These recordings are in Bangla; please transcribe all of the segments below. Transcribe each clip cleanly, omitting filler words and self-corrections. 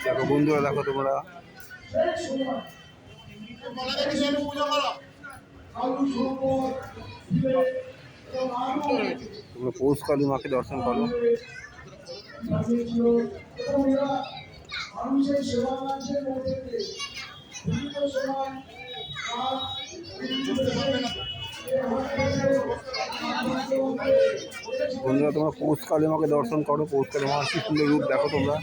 দেখো বন্ধুরা, দেখো তোমরা তোমরা পৌষ কালী মাকে দর্শন করো। মানুষের সেবা মানুষের মধ্যে বিভিন্ন সময় বন্ধুরা, তোমরা পৌষ কালী মাকে দর্শন করো। পৌষ কালী মার কি সুন্দর রূপ দেখো তোমরা।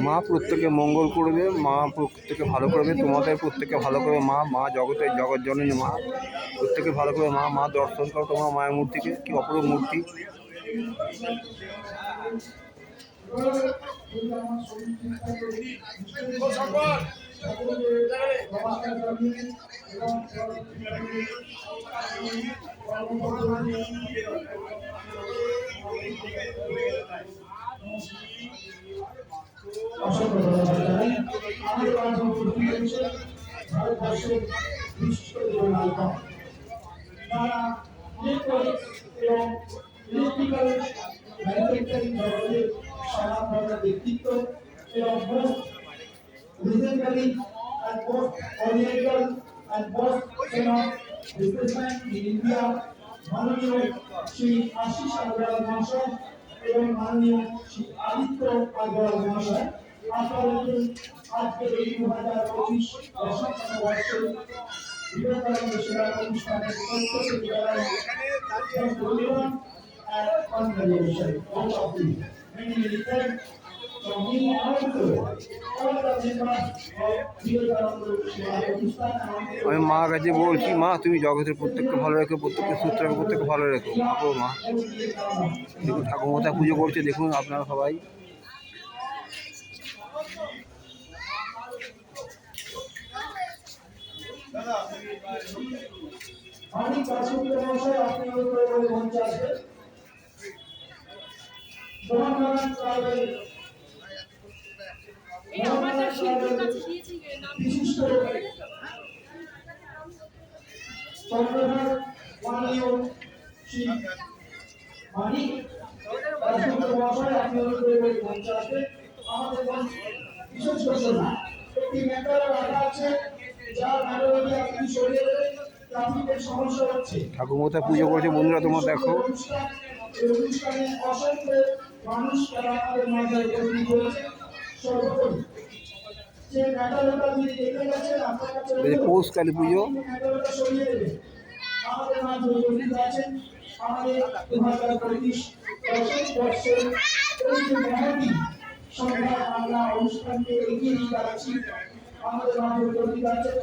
মা প্রত্যেকে মঙ্গল করবে, মা প্রত্যেকে ভালো করবে, তোমাদের প্রত্যেকে ভালো করবে। মা মা জগতের জগৎ জননী মা, প্রত্যেকে ভালো করবে। মা মা দর্শন করো তোমার মায়ের মূর্তিকে, কি অপরূপ মূর্তি। ভারতবর্ষের বিশিষ্ট নায়িকা তারা এবং ইলেকট্রিক্যাল ম্যানুফ্যাকচারিং জগতের স্বনামধন্য ব্যক্তিত্ব এবং most রিজেন্টারি and most oriental and most businessman in India, মাননীয় শ্রী আশিস আগরওয়াল মহাশয় এবং মাননীয় শ্রী আদিত্য আগরওয়াল মহাশয় আপনাদের আজকে এই 2025 দশম বর্ষে বিবেকানন্দ সেবা অনুষ্ঠানের প্রত্যেক বিদ্যালয়ে and congratulations all of you. Many many thanks from me also. All the members of Vivekananda সেবা অনুষ্ঠান। আমি মা কাছে বলছি, মা তুমি জগতের প্রত্যেককে ভালো রেখো, প্রত্যেককে সুস্থ রেখো, প্রত্যেককে ভালো রেখো। আপো মা দেখুন ঠাকুরমাতা পুজো করছে, দেখুন আপনারা সবাই। অনেক কাছুকে মহাশয় আপনি ওই মঞ্চে আসবেন। মোহাম্মদ ট্রাভেল আমাদের শিল্পীর কাছে দিয়েছি নাম বিশিষ্ট চন্দ্রনাথ মাননীয় শ্রী মানিক কাছুকে মহাশয় আপনি ওই মঞ্চে আসবেন। আমাদের বিশেষ ঘোষণা একটি মেটার রাখা আছে, যার মেটারটি আপনি সরিয়ে দেবেন, ট্রাফিকের সমস্যা হচ্ছে। ঠাকুরমাতা পুজো করছে বন্ধুরা, তোমরা দেখো। অনুষ্ঠানে অসংখ্য মানুষ তারা আমাদের মাঝে উপস্থিত হয়েছে। সর্বোপরি যে মেটারটা যিনি দেখতে গেছেন আপনার কাছে পৌষ কালী পুজো মেটারটা সরিয়ে দেবেন। আমাদের মাঝে উপস্থিত আছেন আমাদের 2025 দশম বর্ষের এই যে মহানী সন্ধ্যা আমরা অনুষ্ঠানকে এগিয়ে নিয়ে যাচ্ছি। আমাদের মাঝে উপস্থিত আছেন